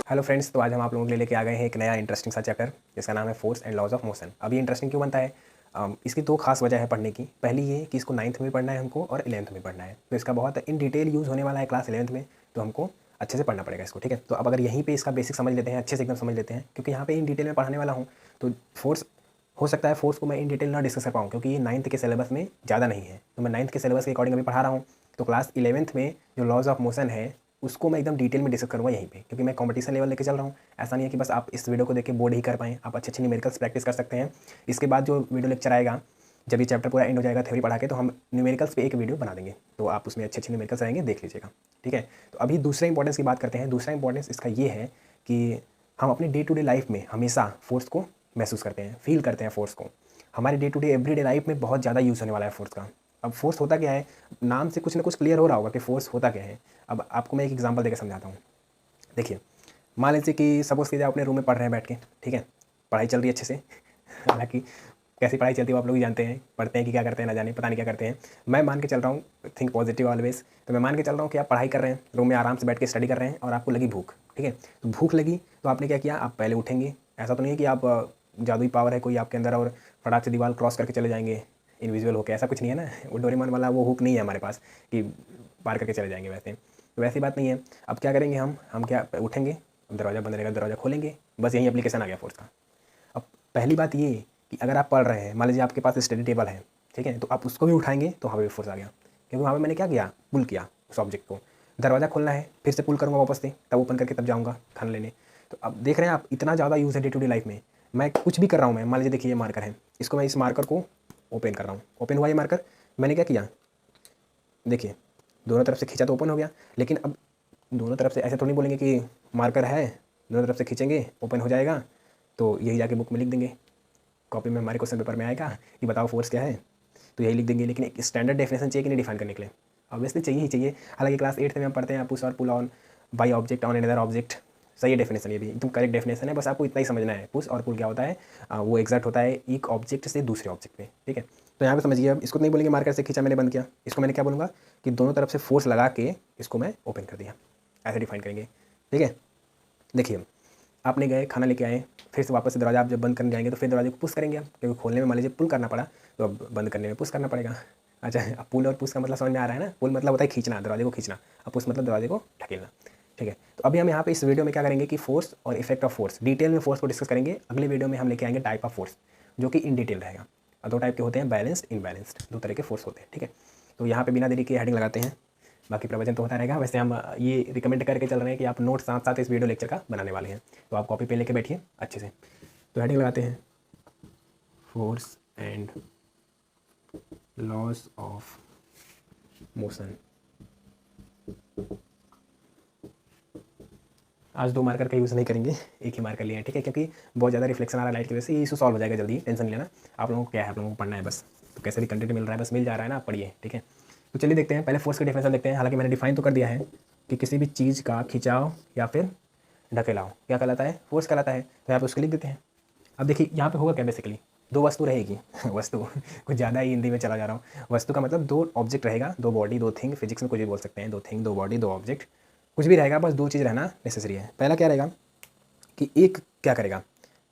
Hello friends, तो आज हम आप लोगों के लिए लेके आ गए हैं एक नया इंटरेस्टिंग सा चैप्टर जिसका नाम है force and laws of motion. अब ये इंटरेस्टिंग क्यों बनता है? इसकी दो खास वजह है पढ़ने की। पहली ये कि इसको 9th में पढ़ना है हमको और 11th में पढ़ना है, तो इसका बहुत इन डिटेल यूज़ होने वाला है क्लास 11th में, तो हमको अच्छे से पढ़ना पड़ेगा इसको। ठीक है, तो अब अगर यहीं पे इसका बेसिक समझ लेते हैं, अच्छे से एकदम समझ लेते हैं, क्योंकि यहाँ पे इन डिटेल में पढ़ाने वाला हूँ। तो फोर्स हो सकता है फोर्स को मैं इन डिटेल ना डिस्कस कर पाऊँ, क्योंकि ये 9th के सिलेबस में ज़्यादा नहीं है, तो मैं 9th के सिलेबस के अकॉर्डिंग अभी पढ़ा रहा हूँ। तो क्लास 11th में जो लॉज ऑफ मोशन है उसको मैं एकदम डिटेल में डिस्कस करूँगा यहीं पे, क्योंकि मैं कंपटीशन लेवल लेके चल रहा हूँ। ऐसा नहीं है कि बस आप इस वीडियो को देख के बोर्ड ही कर पाएँ, आप अच्छे अच्छे न्यूमेरिकल्स प्रैक्टिस कर सकते हैं। इसके बाद जो वीडियो लेक्चर आएगा, जब ये चैप्टर पूरा एंड हो जाएगा थ्योरी पढ़ा के, तो हम न्यूमेरिकल्स पे एक वीडियो बना देंगे, तो आप उसमें अच्छे अच्छे न्यूमेरिकल्स रहेंगे, देख लीजिएगा। ठीक है, तो अभी दूसरे इंपॉर्टेंस की बात करते हैं। दूसरा इंपॉर्टेंस इसका ये है कि हम अपनी डे टू डे लाइफ में हमेशा फोर्स को महसूस करते हैं, फील करते हैं फोर्स को। हमारे day to day everyday life में बहुत ज़्यादा यूज़ होने वाला है फोर्स का। अब फोर्स होता क्या है, नाम से कुछ ना कुछ क्लियर हो रहा होगा कि फोर्स होता क्या है। अब आपको मैं एक एग्जांपल देकर समझाता हूँ। देखिए, मान लीजिए कि सपोज़ कीजिए अपने रूम में पढ़ रहे हैं बैठ के, ठीक है, पढ़ाई चल रही है अच्छे से। हालांकि कैसी पढ़ाई चलती है वो आप लोग ही जानते हैं, पढ़ते हैं कि क्या करते हैं ना जाने, पता नहीं क्या करते हैं। मैं मान के चल रहा हूँ, थिंक पॉजिटिव ऑलवेज। तो मैं मान के चल रहा हूँ कि आप पढ़ाई कर रहे हैं, रूम में आराम से बैठ के स्टडी कर रहे हैं और आपको लगी भूख। ठीक है, तो भूख लगी तो आपने क्या किया, आप पहले उठेंगे। ऐसा तो नहीं है कि आप जादुई पावर है कोई आपके अंदर और फटाक से दीवार क्रॉस करके चले जाएंगे इनविजुअल होकर, ऐसा कुछ नहीं है ना। वो डोरेमोन वाला वो हुक नहीं है हमारे पास कि पार करके चले जाएंगे, वैसे तो वैसी बात नहीं है। अब क्या करेंगे, हम क्या उठेंगे, दरवाज़ा बंद रहेगा, दरवाज़ा खोलेंगे, बस यही एप्लीकेशन आ गया फोर्स का। अब पहली बात ये कि अगर आप पढ़ रहे हैं, मान लीजिए आपके पास स्टडी टेबल है, ठीक है, तो आप उसको भी उठाएंगे तो वहाँ पे फोर्स आ गया, क्योंकि वहाँ पे मैंने क्या किया, पुल किया उस ऑब्जेक्ट को। दरवाज़ा खोलना है, फिर से पुल करूँगा वापस से, तब ओपन करके तब जाऊँगा खाना लेने। तो अब देख रहे हैं आप, इतना ज़्यादा यूज़ है डे टू डे लाइफ में। मैं कुछ भी कर रहा हूँ, मैं मान लीजिए देखिए ये मार्कर है, इसको मैं इस मार्कर को ओपन कर रहा हूँ, ओपन हुआ ये मार्कर। मैंने क्या किया, देखिए दोनों तरफ से खींचा तो ओपन हो गया। लेकिन अब दोनों तरफ से ऐसे थोड़ी बोलेंगे कि मार्कर है, दोनों तरफ से खींचेंगे ओपन हो जाएगा, तो यही जाके बुक में लिख देंगे। कॉपी में हमारे क्वेश्चन पेपर में आएगा कि बताओ फोर्स क्या है, तो यही लिख देंगे। लेकिन एक स्टैंडर्ड डेफिनेशन चाहिए कि नहीं डिफाइन करने के लिए, ऑब्वियसली चाहिए ही चाहिए। हालांकि क्लास 8th में हम पढ़ते हैं पुश और pull on by object on another object. सही है डेफिनेशन, ये भी एकदम करेक्ट डेफिनेशन है, बस आपको इतना ही समझना है। पुश और पुल क्या होता है, वो एग्जर्ट होता है एक ऑब्जेक्ट से दूसरे ऑब्जेक्ट पे। ठीक है, तो यहाँ पे समझिए, अब इसको नहीं बोलेंगे मार्कर से खींचा मैंने बंद किया, इसको मैंने क्या बोलूँगा कि दोनों तरफ से फोर्स लगा के इसको मैं ओपन कर दिया, ऐसे डिफाइन करेंगे। ठीक है, देखिए आपने गए खाना लेके आए, फिर से वापस से दरवाजा आप जब बंद करने जाएंगे तो फिर दरवाजे को पुश करेंगे आप, क्योंकि खोलने में मान लीजिए पुल करना पड़ा, तो अब बंद करने में पुश करना पड़ेगा। अच्छा, अब पुल और पुश का मतलब समझ में आ रहा है ना। पुल मतलब होता है खींचना, दरवाजे को खींचना, अब पुश मतलब दरवाजे को ढकेलना। ठीक है, तो अभी हम यहाँ पे इस वीडियो में क्या करेंगे कि फोर्स और इफेक्ट ऑफ फोर्स डिटेल में फोर्स को डिस्कस करेंगे। अगले वीडियो में हम लेके आएंगे टाइप ऑफ फोर्स, जो कि इन डिटेल रहेगा। और दो टाइप के होते हैं, बैलेंस्ड इनबैलेंस्ड, दो तरह के फोर्स होते हैं। ठीक है, तो यहाँ पे बिना देरी के हेडिंग लगाते हैं, बाकी प्रवचन तो होता रहेगा। वैसे हम ये रिकमेंड करके चल रहे हैं कि आप नोट साथ साथ इस वीडियो लेक्चर का बनाने वाले हैं, तो आप कॉपी पे लेके बैठिए अच्छे से। तो हेडिंग लगाते हैं, force and loss of motion. आज दो मार्कर का यूज़ नहीं करेंगे, एक ही मार्कर लिए हैं। ठीक है, क्योंकि बहुत ज़्यादा रिफ्लेक्शन आ रहा है लाइट की वजह से, ये इशू सॉल्व हो जाएगा जल्दी, टेंशन नहीं लेना। आप लोगों को क्या है, आप लोगों को पढ़ना है बस, तो कैसे भी कंटेंट मिल रहा है, बस मिल जा रहा है ना, आप पढ़िए। ठीक है, तो चलिए देखते हैं, पहले फोर्स की डेफिनेशन देखते हैं। हालांकि मैंने डिफाइन तो कर दिया है कि किसी भी चीज़ का खिंचाव या फिर ढकेलाव क्या कहलाता है, फोर्स कहलाता है। तो यहाँ पे उसको लिख देते हैं। अब देखिए यहाँ पे होगा क्या, बेसिकली दो वस्तु रहेगी। वस्तु कुछ ज़्यादा ही हिंदी में चला जा रहा हूँ। वस्तु का मतलब दो ऑब्जेक्ट रहेगा, दो बॉडी दो थिंग, फिजिक्स में कुछ भी बोल सकते हैं, दो थिंग दो बॉडी दो ऑब्जेक्ट, कुछ भी रहेगा, बस दो चीज़ रहना नेसेसरी है। पहला क्या रहेगा कि एक क्या करेगा,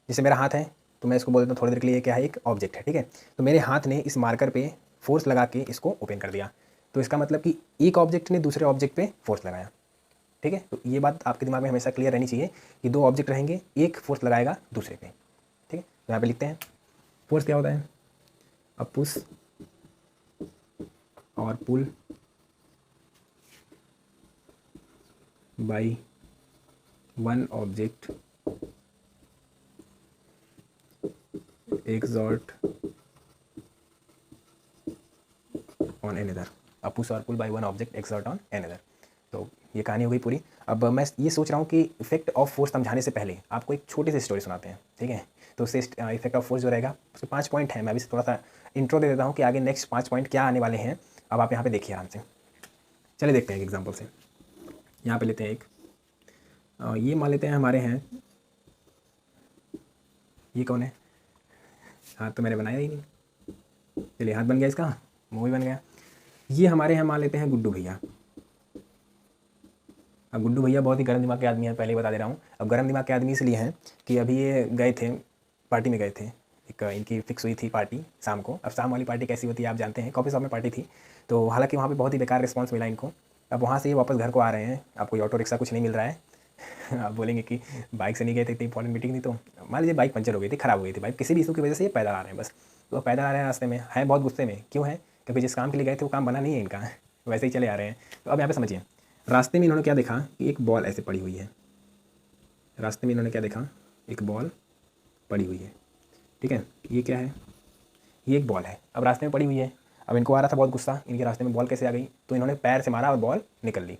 जैसे मेरा हाथ है तो मैं इसको बोल देता हूँ थोड़ी देर के लिए क्या है, एक ऑब्जेक्ट है। ठीक है, तो मेरे हाथ ने इस मार्कर पे फोर्स लगा के इसको ओपन कर दिया, तो इसका मतलब कि एक ऑब्जेक्ट ने दूसरे ऑब्जेक्ट पे फोर्स लगाया। ठीक है, तो ये बात आपके दिमाग में हमेशा क्लियर रहनी चाहिए कि दो ऑब्जेक्ट रहेंगे, एक फोर्स लगाएगा दूसरे पे। ठीक है, तो यहाँ पे लिखते हैं फोर्स क्या होता है, अब पुश और pull by one object exert on another, a push or pull by one object exert on another। तो ये कहानी हो गई पूरी। अब मैं ये सोच रहा हूँ कि इफेक्ट ऑफ फोर्स समझाने से पहले आपको एक छोटी सी स्टोरी सुनाते हैं। ठीक है, तो उससे इफेक्ट ऑफ फोर्स जो रहेगा उसके 5 पॉइंट हैं। मैं भी थोड़ा सा इंट्रो दे देता हूँ कि आगे नेक्स्ट 5 पॉइंट क्या आने वाले हैं। अब आप यहाँ पे देखिए आराम से। चलिए देखते हैं एक एग्जाम्पल से। यहाँ पे लेते हैं एक, ये मान लेते हैं हमारे हैं, ये कौन है, हाथ तो मैंने बनाया ही नहीं, चलिए हाथ बन गया, इसका मुँह भी बन गया। ये हमारे यहाँ मान लेते हैं गुड्डू भैया। अब गुड्डू भैया बहुत ही गर्म दिमाग के आदमी हैं, पहले ही बता दे रहा हूँ। अब गर्म दिमाग के आदमी इसलिए हैं कि अभी ये गए थे, पार्टी में गए थे, एक इनकी फिक्स हुई थी पार्टी शाम को। अब शाम वाली पार्टी कैसी होती है आप जानते हैं, कॉफ़ी शॉप में पार्टी थी। तो हालांकि वहाँ पे बहुत ही बेकार रिस्पांस मिला इनको। अब वहाँ से ये वापस घर को आ रहे हैं, अब कोई ऑटो रिक्शा कुछ नहीं मिल रहा है। आप बोलेंगे कि बाइक से नहीं गए थे, इतनी इंपॉर्टेंट मीटिंग थी। तो मान लीजिए बाइक पंचर हो गई थी, ख़राब हो गई थी बाइक, किसी भी इशू की वजह से ये पैदल आ रहे हैं बस। तो पैदल आ रहे हैं, रास्ते में हैं बहुत गुस्से में। क्यों है? क्योंकि जिस काम के लिए गए थे वो काम बना नहीं है इनका, वैसे ही चले आ रहे हैं। तो अब यहाँ पे समझिए, रास्ते में इन्होंने क्या देखा कि एक बॉल ऐसे पड़ी हुई है। रास्ते में इन्होंने क्या देखा, एक बॉल पड़ी हुई है। ठीक है, ये क्या है? ये एक बॉल है। अब रास्ते में पड़ी हुई है, अब इनको आ रहा था बहुत गुस्सा, इनके रास्ते में बॉल कैसे आ गई। तो इन्होंने पैर से मारा और बॉल निकल ली।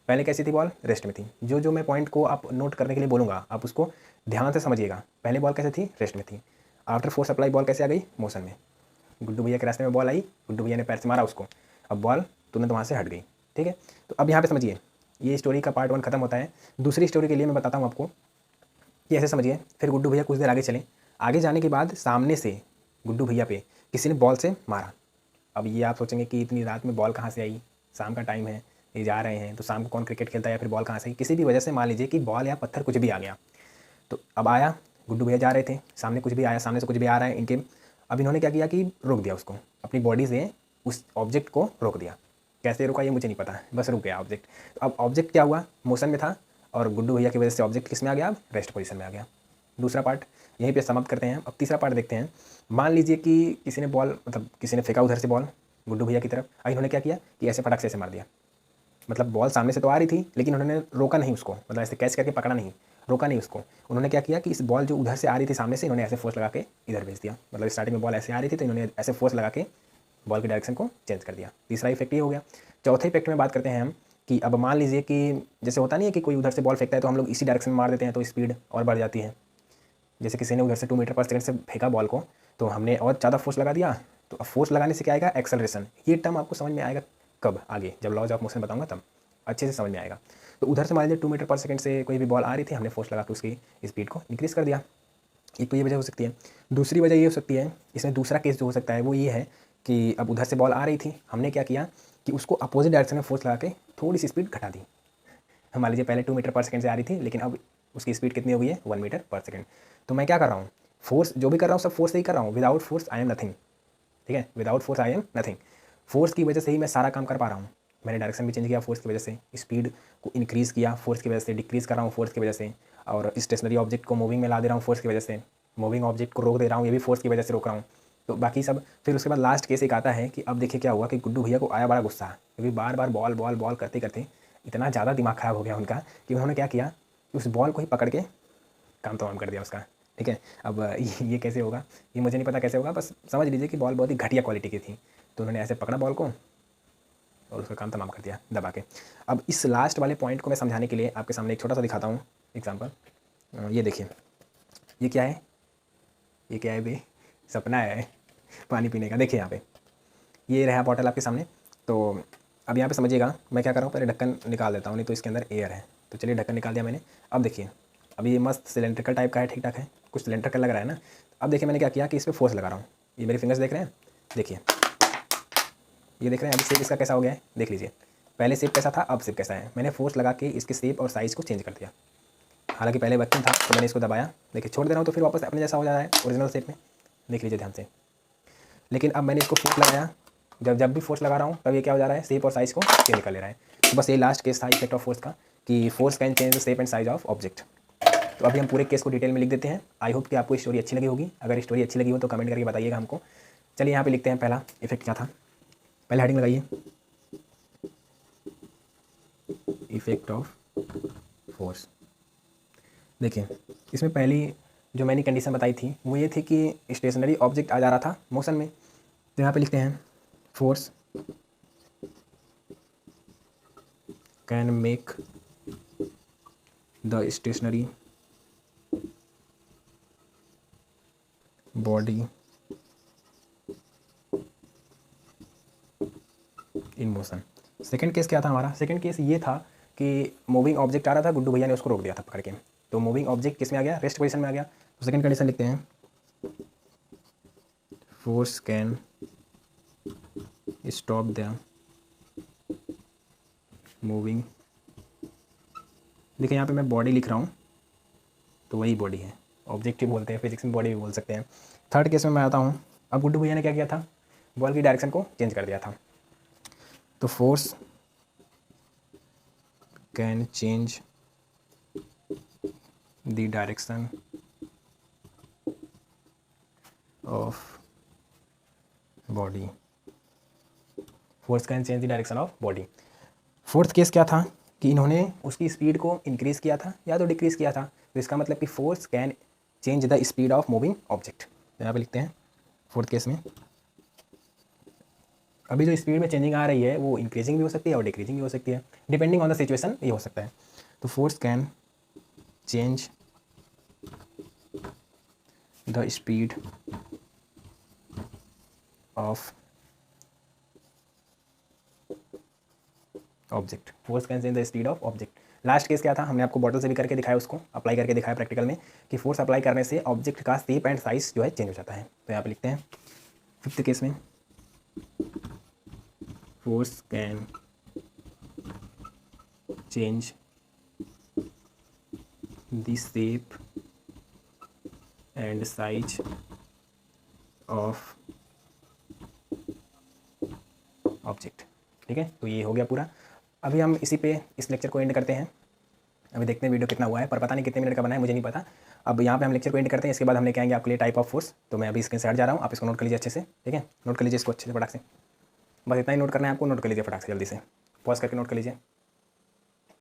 पहले कैसी थी बॉल? रेस्ट में थी। जो जो मैं पॉइंट को आप नोट करने के लिए बोलूँगा आप उसको ध्यान से समझिएगा। पहले बॉल कैसे थी? रेस्ट में थी। आफ्टर फोर्स अप्लाई बॉल कैसे आ गई? मोशन में। गुड्डू भैया के रास्ते में बॉल आई, गुड्डू भैया ने पैर से मारा उसको, अब बॉल तुरंत वहाँ से हट गई। ठीक है, तो अब यहाँ पे समझिए, ये स्टोरी का पार्ट 1 खत्म होता है। दूसरी स्टोरी के लिए मैं बताता हूँ आपको कि ऐसे समझिए। फिर गुड्डू भैया कुछ देर आगे चले, आगे जाने के बाद सामने से गुड्डू भैया पे किसी ने बॉल से मारा। अब ये आप सोचेंगे कि इतनी रात में बॉल कहाँ से आई, शाम का टाइम है, ये जा रहे हैं, तो शाम को कौन क्रिकेट खेलता है, या फिर बॉल कहाँ से आई। किसी भी वजह से मान लीजिए कि बॉल या पत्थर कुछ भी आ गया। तो अब आया, गुड्डू भैया जा रहे थे, सामने कुछ भी आया, सामने से कुछ भी आ रहा है इनके। अब इन्होंने क्या किया कि रोक दिया उसको, अपनी बॉडी से उस ऑब्जेक्ट को रोक दिया। कैसे रोका ये मुझे नहीं पता, बस रुक गया ऑब्जेक्ट। तो अब ऑब्जेक्ट क्या हुआ, मोशन में था, और गुड्डू भैया की वजह से ऑब्जेक्ट किस में आ गया, अब रेस्ट पोजीशन में आ गया। दूसरा पार्ट यहीं पे समाप्त करते हैं। अब तीसरा पार्ट देखते हैं। मान लीजिए कि किसी ने बॉल, मतलब किसी ने फेंका उधर से बॉल गुड्डू भैया की तरफ। अब इन्होंने क्या किया कि ऐसे फटाक से ऐसे मार दिया। मतलब बॉल सामने से तो आ रही थी, लेकिन उन्होंने रोका नहीं उसको, मतलब ऐसे कैच करके पकड़ा नहीं, रोका नहीं उसको। उन्होंने क्या किया कि इस बॉल जो उधर से आ रही थी सामने से, इन्होंने ऐसे फोर्स लगा के इधर भेज दिया। मतलब स्टार्टिंग में बॉल ऐसे आ रही थी, तो इन्होंने ऐसे फोर्स लगा के बॉल की डायरेक्शन को चेंज कर दिया। तीसरा इफेक्ट ये हो गया। चौथे इफेक्ट में बात करते हैं हम कि अब मान लीजिए कि जैसे होता नहीं है कि कोई उधर से बॉल फेंकता है तो हम लोग इसी डायरेक्शन में मार देते हैं, तो स्पीड और बढ़ जाती है। जैसे किसी ने उधर से 2 मीटर पर सेकंड से फेंका बॉल को, तो हमने और ज़्यादा फोर्स लगा दिया। तो अब फोर्स लगाने से क्या आएगा, एक्सेलरेशन। ये टर्म आपको समझ में आएगा कब, आगे जब लॉज ऑफ मोशन बताऊंगा तब अच्छे से समझ में आएगा। तो उधर से मान लीजिए 2 मीटर पर सेकंड से कोई भी बॉल आ रही थी, हमने फोर्स लगा के उसकी स्पीड को इंक्रीज़ कर दिया। एक तो ये वजह हो सकती है। दूसरी वजह ये हो सकती है, इसमें दूसरा केस जो हो सकता है वो ये है कि अब उधर से बॉल आ रही थी, हमने क्या किया कि उसको अपोजिट डायरेक्शन में फोर्स लगा के थोड़ी सी स्पीड घटा दी। मान लीजिए पहले 2 मीटर पर सेकंड से आ रही थी, लेकिन अब उसकी स्पीड कितनी हो गई है, 1 मीटर पर सेकंड। तो मैं क्या कर रहा हूँ, फोर्स जो भी कर रहा हूँ सब फोर्स से ही कर रहा हूँ। Without force I am nothing. ठीक है, without force I am nothing. Force की वजह से ही मैं सारा काम कर पा रहा हूँ। मैंने डायरेक्शन भी चेंज किया फोर्स की वजह से, स्पीड को इंक्रीज़ किया फोर्स की वजह से, डिक्रीज़ कर रहा हूँ फोर्स की वजह से, और स्टेशनरी ऑब्जेक्ट को मूविंग में ला दे रहा हूँ फोर्स की वजह से, मूविंग ऑब्जेक्ट को रोक दे रहा हूँ, ये भी फोर्स की वजह से रोक रहा हूँ। तो बाकी सब फिर उसके बाद लास्ट केस एक आता है कि अब देखिए क्या हुआ कि गुड्डू भैया को आया बड़ा गुस्सा, क्योंकि बार बार बॉल बॉल बॉल करते करते इतना ज़्यादा दिमाग ख़राब हो गया उनका कि उन्होंने क्या किया कि उस बॉल को ही पकड़ के काम तमाम कर दिया उसका। ठीक है, अब ये कैसे होगा, ये मुझे नहीं पता कैसे होगा, बस समझ लीजिए कि बॉल बहुत ही घटिया क्वालिटी की थी। तो उन्होंने ऐसे पकड़ा बॉल को और उसका काम तमाम कर दिया दबा के। अब इस लास्ट वाले पॉइंट को मैं समझाने के लिए आपके सामने एक छोटा सा दिखाता हूँ एग्जाम्पल। ये देखिए, ये क्या है, ये क्या है बे, सपना है पानी पीने का। देखिए यहाँ पे ये रहा बॉटल आपके सामने। तो अब यहाँ पे समझिएगा मैं क्या कर रहा हूँ, पहले ढक्कन निकाल देता हूँ, नहीं तो इसके अंदर एयर है। तो चलिए ढक्कन निकाल दिया मैंने। अब देखिए, अभी ये मस्त सिलेंड्रिकल टाइप का है, ठीक ठाक है, कुछ सिलेंड्रिकल लग रहा है ना। अब देखिए मैंने क्या किया कि इस पर फोर्स लगा रहा हूँ। ये मेरे फिंगर्स देख रहे हैं, देखिए ये देख रहे हैं। अभी शेप इसका कैसा हो गया है, देख लीजिए। पहले शेप कैसा था, अब शेप कैसा है। मैंने फोर्स लगा के इसके शेप और साइज़ को चेंज कर दिया। हालांकि पहले वैक्यूम था तो मैंने इसको दबाया, देखिए छोड़ दे रहा हूँ तो फिर वापस अपने जैसा हो जा रहा है ओरिजिनल शेप में, देख लीजिए ध्यान से। लेकिन अब मैंने इसको फोर्स लगाया, जब भी फोर्स लगा रहा हूँ तब ये क्या हो जा रहा है, शेप और साइज़ को चेंज कर ले रहा है। तो बस ये लास्ट केस था इफेक्ट ऑफ फोर्स का, कि force can change the shape and size of object. तो अभी हम पूरे केस को डिटेल में लिख देते हैं। आई होप कि आपको स्टोरी अच्छी लगी होगी। अगर स्टोरी अच्छी लगी हो तो कमेंट करके बताइएगा हमको। चलिए यहाँ पे लिखते हैं पहला इफेक्ट क्या था, पहले हेडिंग लगाइए, इफेक्ट ऑफ फोर्स। देखिए इसमें पहली जो मैंने कंडीशन बताई थी वो ये थी कि स्टेशनरी ऑब्जेक्ट आ जा रहा था मोशन में। तो यहाँ पे लिखते हैं force can make the stationary body in motion. Second case क्या था हमारा, सेकंड केस ये था कि मूविंग ऑब्जेक्ट आ रहा था, गुड्डू भैया ने उसको रोक दिया था पकड़ के। तो मूविंग ऑब्जेक्ट किस में आ गया, रेस्ट पोजीशन में आ गया। तो सेकंड कंडीशन लिखते हैं force can stop the moving देखिए यहाँ पे मैं बॉडी लिख रहा हूँ, तो वही बॉडी है, ऑब्जेक्ट ही बोलते हैं, फिजिक्स में बॉडी भी बोल सकते हैं। थर्ड केस में मैं आता हूँ, अब गुड्डू भैया ने क्या किया था, बॉल की डायरेक्शन को चेंज कर दिया था। तो force can change the direction of body, force can change the direction of body. Fourth case क्या था कि इन्होंने उसकी स्पीड को इंक्रीज़ किया था या तो डिक्रीज़ किया था, तो इसका मतलब कि force can change the speed of moving object. यहाँ पे लिखते हैं फोर्थ केस में, अभी जो स्पीड में चेंजिंग आ रही है वो इंक्रीजिंग भी हो सकती है और डिक्रीजिंग भी हो सकती है, डिपेंडिंग ऑन द सिचुएशन ये हो सकता है। तो force can change the speed of object, force can change the speed of object. Last case क्या था, हमने आपको बॉटल से भी करके दिखाया, उसको अप्लाई करके दिखाया प्रैक्टिकल में कि फोर्स अप्लाई करने से ऑब्जेक्ट का शेप एंड साइज जो है चेंज हो जाता है। तो यहाँ पे लिखते हैं फिफ्थ केस में, force can change the shape and size of object. ठीक है, तो ये हो गया पूरा। अभी हम इसी पे इस लेक्चर को एंड करते हैं। अभी देखते हैं वीडियो कितना हुआ है, पर पता नहीं कितने मिनट का बना है, मुझे नहीं पता। अब यहाँ पे हम लेक्चर को एंड करते हैं, इसके बाद हम लेके आएंगे आपके लिए टाइप ऑफ फोर्स। तो मैं अभी स्क्रीन से हट जा रहा हूँ, आप इसको नोट कर लीजिए अच्छे से। ठीक है, नोट कर लीजिए इसको अच्छे से फटाक से, बस इतना ही नोट करना है आपको, नोट कर लीजिए फटाक से, जल्दी से पॉज करके नोट कर लीजिए।